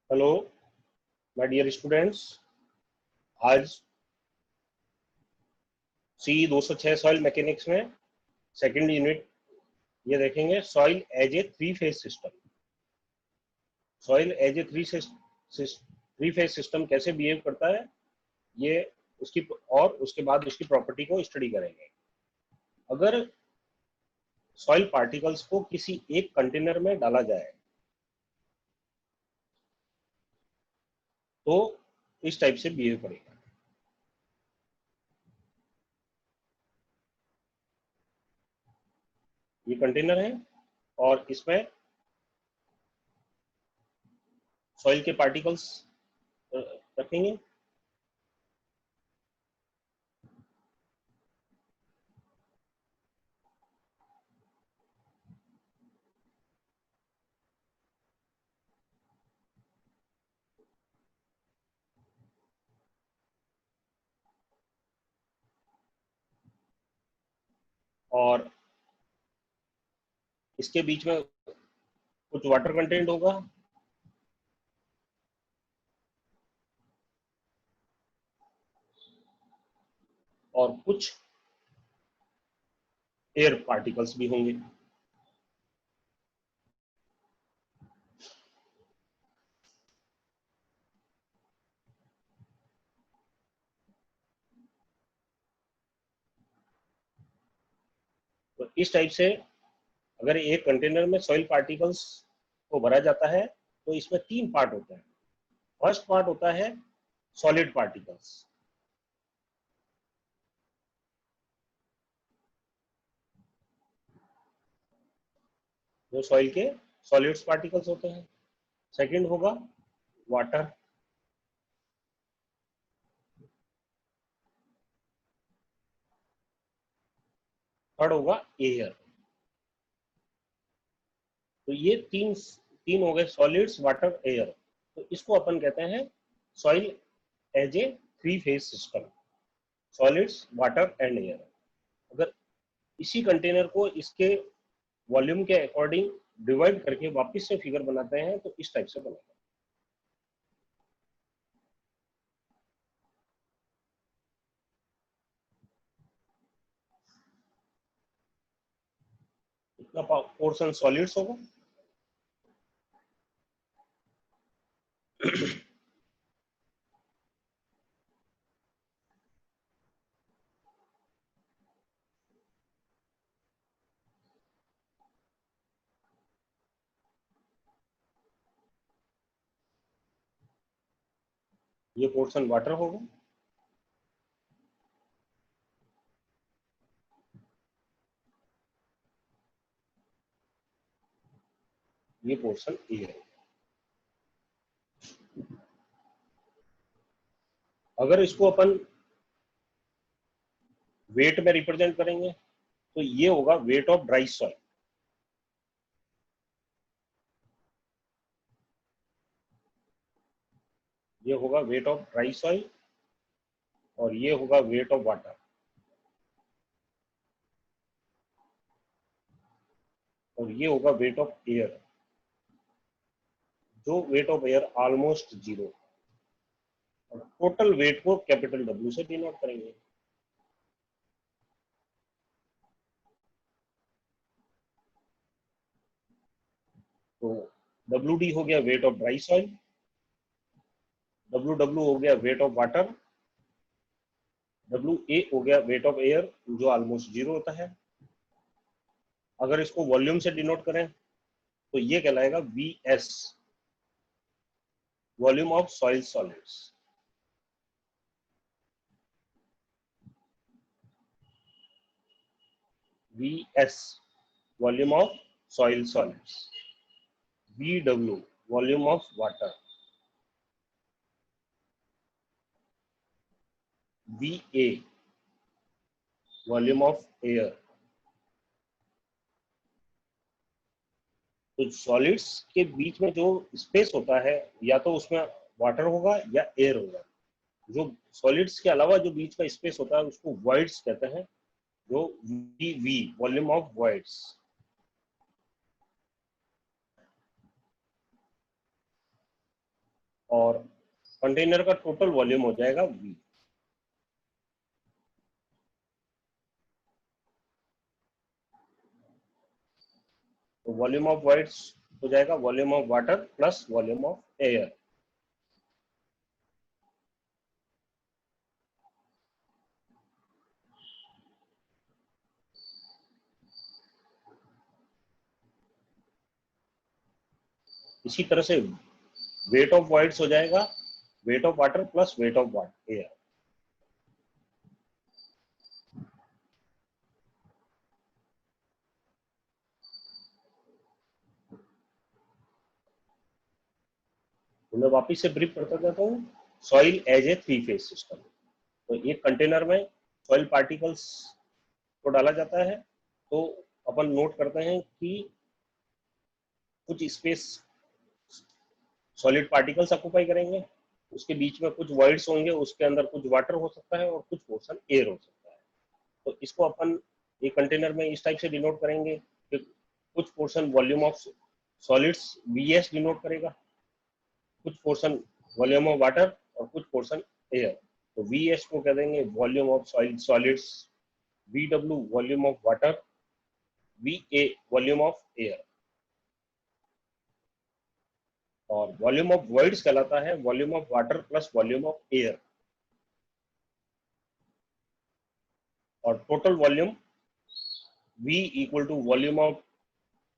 Hello my dear students. आज C 206 soil mechanics में second unit ये देखेंगे soil as a three phase system. Soil as a three phase system कैसे behave करता है ये उसकी और उसके बाद उसकी प्रॉपर्टी को स्टडी करेंगे। अगर सॉइल पार्टिकल्स को किसी एक कंटेनर में डाला जाए तो इस टाइप से बिहेव करेगा। ये कंटेनर है और इसमें सॉइल के पार्टिकल्स रखेंगे। और इसके बीच में कुछ वाटर कंटेंट होगा और कुछ एयर पार्टिकल्स भी होंगे। तो इस टाइप से अगर एक कंटेनर में सॉइल पार्टिकल्स को भरा जाता है तो इसमें तीन पार्ट होते हैं। फर्स्ट पार्ट होता है सॉलिड पार्टिकल्स, जो सॉइल के सॉलिड्स पार्टिकल्स होते हैं। सेकंड होगा वाटर, थर्ड होगा एयर। तो ये तीन तीन हो गए, सॉलिड्स वाटर एयर। तो इसको अपन कहते हैं soil as a three phase system, solids water and air. अगर इसी कंटेनर को इसके वॉल्यूम के अकॉर्डिंग डिवाइड करके वापस से फिगर बनाते हैं तो इस टाइप से बनेगा। इतना पोर्शन सॉलिड्स होगा, ये पोर्शन वाटर होगा, ये पोर्शन एयर है। अगर इसको अपन वेट में रिप्रेजेंट करेंगे तो ये होगा वेट ऑफ ड्राई सॉइल। ये होगा वेट ऑफ ड्राई सॉइल और ये होगा वेट ऑफ वाटर। और ये होगा वेट ऑफ एयर, जो wait of air almost zero. और टोटल वेट को कैपिटल डब्ल्यू से डिनोट करेंगे। तो डब्ल्यू डी हो गया wait of dry soil, W W हो गया wait of water, W A हो गया वेट ऑफ एयर जो ऑलमोस्ट जीरो होता है। अगर इसको वॉल्यूम से डिनोट करें तो ये कहलाएगा V S, volume of soil solids. V S volume of soil solids, V W volume of water, V A volume of air. तो सॉलिड्स के बीच में जो स्पेस होता है या तो उसमें वाटर होगा या एयर होगा। जो सॉलिड्स के अलावा जो बीच का स्पेस होता है उसको वॉइड्स कहते हैं, जो V V volume of voids. और कंटेनर का टोटल वॉल्यूम हो जाएगा V। तो वॉल्यूम ऑफ वॉइड्स हो जाएगा volume of water plus volume of air. इसी तरह से वेट ऑफ वॉइड्स हो जाएगा weight of water plus weight of air. तो मैं वापिस से ब्रीफ करता जाता हूँ। Soil as a 3 phase system. तो एक कंटेनर में सॉइल पार्टिकल्स को डाला जाता है, तो अपन नोट करते हैं कि कुछ स्पेस सॉलिड पार्टिकल्स ऑक्युपाई करेंगे, उसके बीच में कुछ वॉइड्स होंगे, उसके अंदर कुछ वाटर हो सकता है और कुछ पोर्शन एयर हो सकता है। तो इसको अपन एक कंटेनर में इस टाइप से डिनोट करेंगे कि कुछ portion volume of solids VS denote करेगा, कुछ पोर्शन वॉल्यूम ऑफ वाटर और कुछ पोर्शन एयर। तो VS को कह देंगे volume of solids, VW volume of water, VA volume of air. और वॉल्यूम ऑफ वॉइड्स कहलाता है volume of water plus volume of air. और total volume V equal to volume of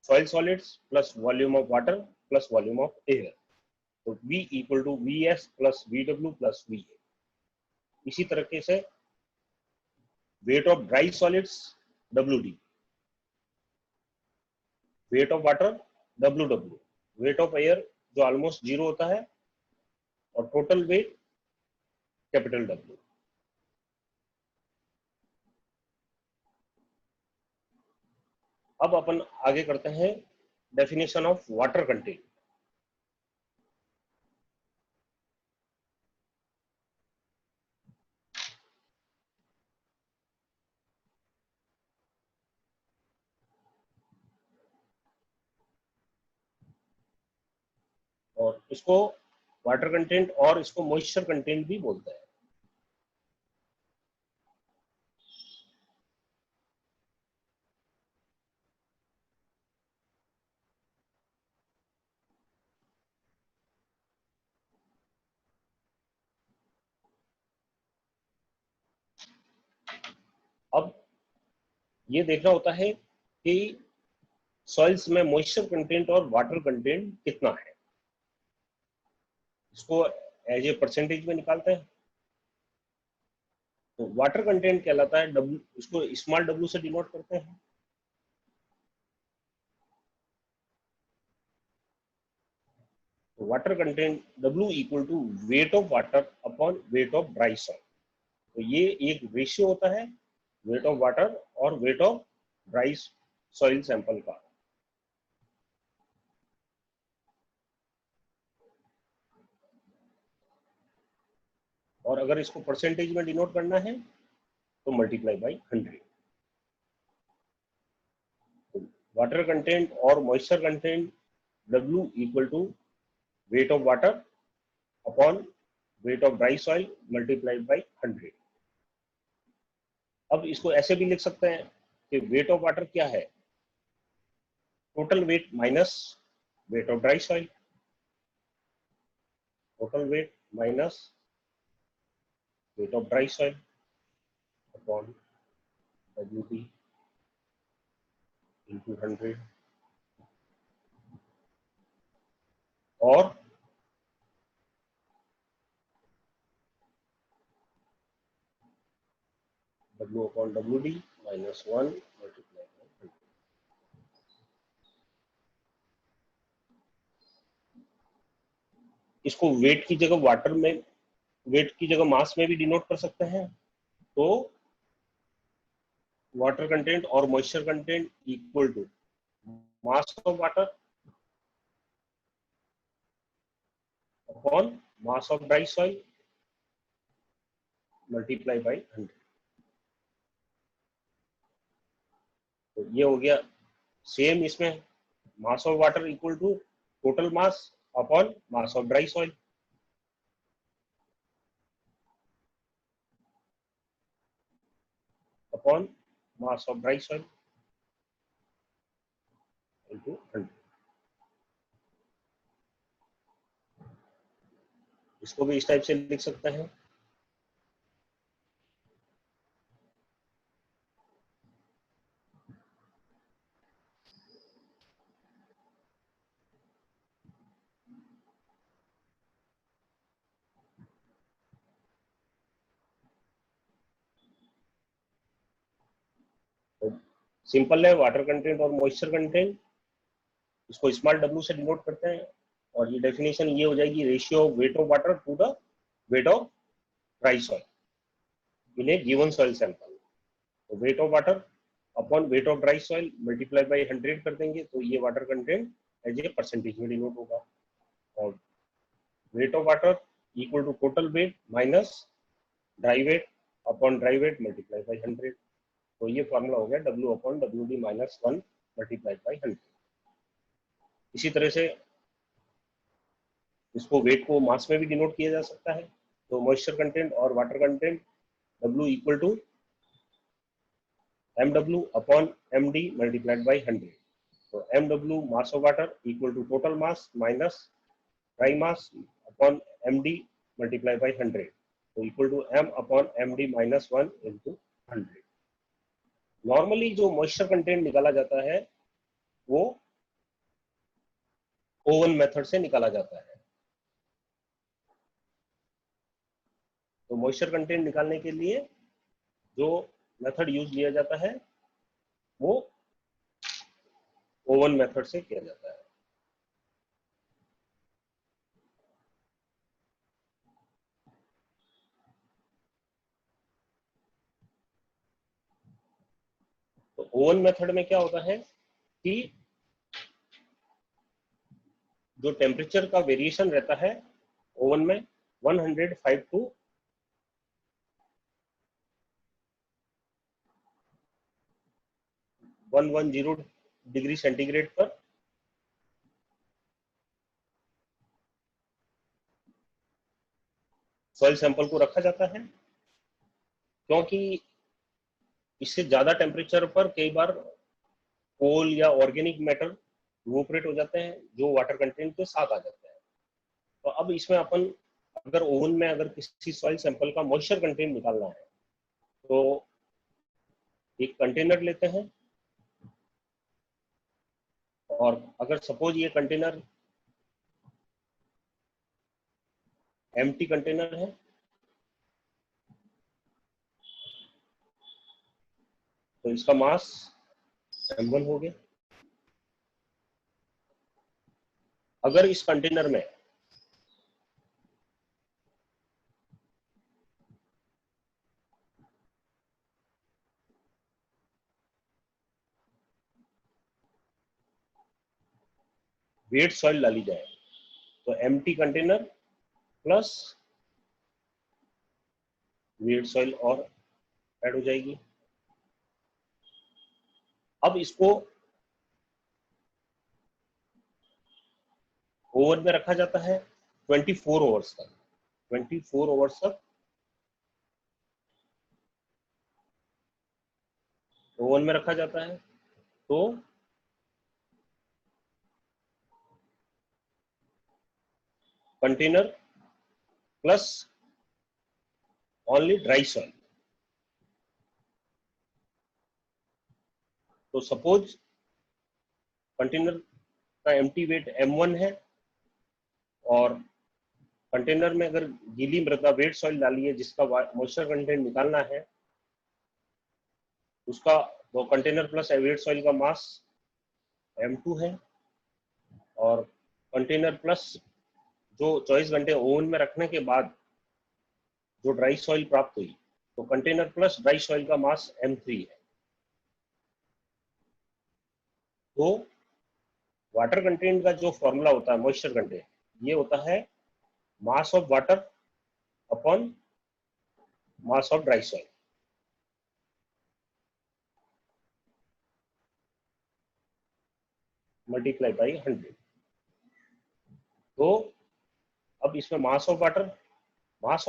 soil solids plus volume of water plus volume of air. तो V equal to VS plus VW plus VA। इसी तरीके से weight of dry solids WD, weight of water WW, weight of air जो almost 0 होता है, और total weight capital W। अब अपन आगे करते हैं डेफिनेशन ऑफ वाटर कंटेंट। और इसको वाटर कंटेंट और इसको मॉइस्चर कंटेंट भी बोलते हैं। अब ये देखना होता है कि सॉइल्स में मॉइस्चर कंटेंट और वाटर कंटेंट कितना है। इसको एज ए परसेंटेज में निकालते हैं। तो वाटर कंटेंट कहलाता है W, इसको स्मॉल W से डिनोट करते हैं। तो water content W equal to weight of water upon weight of dry soil. तो ये एक रेशियो होता है वेट ऑफ वाटर और weight of dry soil sample का। और अगर इसको परसेंटेज में डिनोट करना है तो मल्टीप्लाई बाई 100। तो वाटर कंटेंट और moisture content W equal to weight of water upon weight of dry soil multiplied by 100। अब इसको ऐसे भी लिख सकते हैं कि वेट ऑफ वाटर क्या है, total weight minus weight of dry soil, total weight minus weight of dry soil upon WT into 100। और W upon WD minus 1 multiply by 100। इसको वेट की जगह वाटर में, वेट की जगह मास में भी डिनोट कर सकते हैं। तो वाटर कंटेंट और moisture content equal to mass of water upon mass of dry soil multiply by 100। तो ये हो गया सेम इसमें mass of water equal to total mass upon mass of dry soil. Upon mass of dry soil into 100। इसको भी इस type से लिख सकते हैं। सिंपल है, वाटर कंटेंट और मॉइस्चर कंटेंट, इसको स्मॉल w से डिनोट करते हैं। और ये डेफिनेशन ये हो जाएगी, ratio of weight of water to the weight of dry soil in a given soil sample. तो weight of water upon weight of dry soil multiply by 100 कर देंगे, तो ये water content as a percentage में denote होगा। और weight of water equal to total wait minus dry weight upon dry weight multiply by 100। तो ये formula हो गया W upon WD minus 1 multiply by 100। इसी तरह से इसको वेट को मास में भी डिनोट किया जा सकता है। तो मॉइस्चर कंटेंट और water content W equal to MW upon MD multiplied by 100। तो MW mass of water equal to total mass minus dry mass upon MD multiply by 100। तो equal to M upon MD minus 1 into 100। Normally जो moisture content निकाला जाता है वो oven method से निकाला जाता है। तो मॉइस्चर कंटेंट निकालने के लिए जो मेथड यूज लिया जाता है वो ओवन मेथड से किया जाता है। तो ओवन मेथड में क्या होता है कि जो टेम्परेचर का वेरिएशन रहता है ओवन में 105 टू 110 डिग्री सेंटीग्रेड पर सॉइल सैंपल को रखा जाता है, क्योंकि इससे ज्यादा टेम्परेचर पर कई बार कोल या ऑर्गेनिक मैटर इवोपरेट हो जाते हैं जो वाटर कंटेंट के साथ आ जाते हैं। तो अब इसमें अपन अगर ओवन में अगर किसी सॉइल सैंपल का मॉइस्चर कंटेंट निकालना है तो एक कंटेनर लेते हैं, और अगर सपोज ये कंटेनर एम्प्टी कंटेनर है तो इसका मास m1 हो गया। अगर इस कंटेनर में वेट सॉइल डाली जाए तो empty container plus wait soil और ऐड हो जाएगी। अब इसको ओवन में रखा जाता है 24 आवर्स तक। 24 आवर्स तक ओवन में रखा जाता है। तो container plus only dry soil. तो सपोज कंटेनर का एम्प्टी वेट m1 है और कंटेनर में अगर गीली मृदा वेट सॉइल डाली है जिसका मॉइस्चर कंटेंट निकालना है, उसका वो कंटेनर प्लस वेट सॉइल का मास m2 है, और कंटेनर प्लस जो 24 घंटे ओवन में रखने के बाद जो ड्राई सॉइल प्राप्त हुई तो कंटेनर प्लस ड्राई सॉइल का मास m3 है। तो वाटर कंटेंट का जो फॉर्मूला होता है मॉइस्चर कंटेंट, ये होता है मास of water upon mass of dry soil multiply by 100। तो अब इसमें मास ऑफ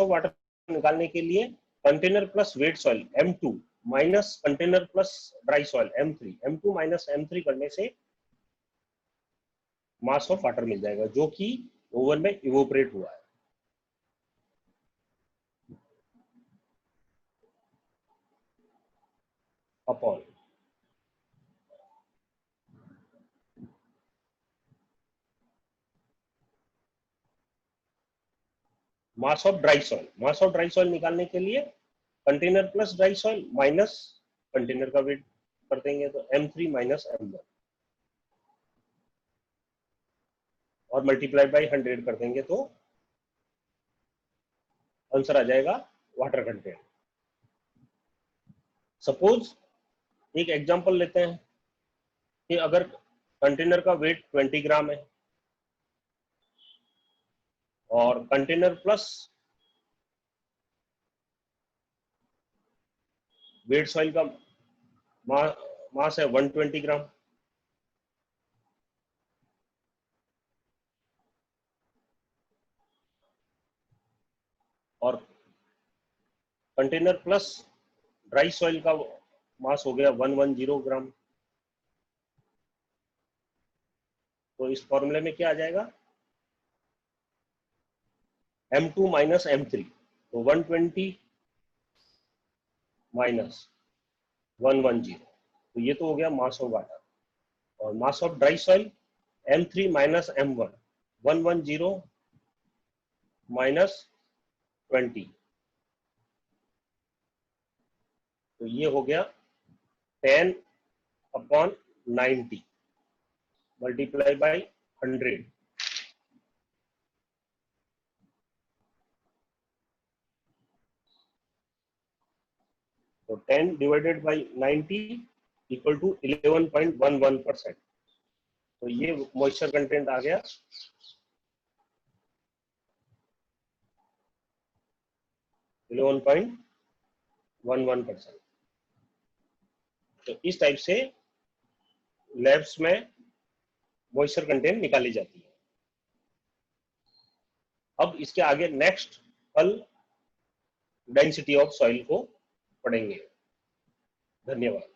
वाटर निकालने के लिए container plus wait soil m2 minus container plus dry soil M3, M2 minus M3 करने से मास ऑफ वाटर मिल जाएगा जो कि ओवन में इवोपरेट हुआ है। Upon mass of dry soil. Mass of dry soil निकालने के लिए container plus dry soil minus container का वेट कर देंगे तो M3 माइनस M1 और मल्टीप्लाई बाय 100 कर देंगे तो आंसर आ जाएगा वाटर कंटेंट। सपोज एक एग्जांपल लेते हैं कि अगर कंटेनर का वेट 20 ग्राम है और कंटेनर प्लस वेट सॉइल का मास है 120 ग्राम और कंटेनर प्लस ड्राई सॉइल का मास हो गया 110 ग्राम। तो इस फॉर्मूले में क्या आ जाएगा, M2 माइनस M3, तो 120 माइनस 110, तो ये तो हो गया मास ऑफ वाटर। और mass of dry soil M3 minus M1, 110 minus 20, तो ये हो गया 10/90 मल्टीप्लाई बाय 100। तो 10 डिवाइडेड बाय 90 इक्वल टू 11.11%। तो ये मॉइस्चर कंटेंट आ गया 11.11%। तो इस टाइप से लैब्स में मॉइस्चर कंटेंट निकाली जाती है। अब इसके आगे नेक्स्ट कल डेंसिटी ऑफ सॉइल को पढ़ेंगे। धन्यवाद।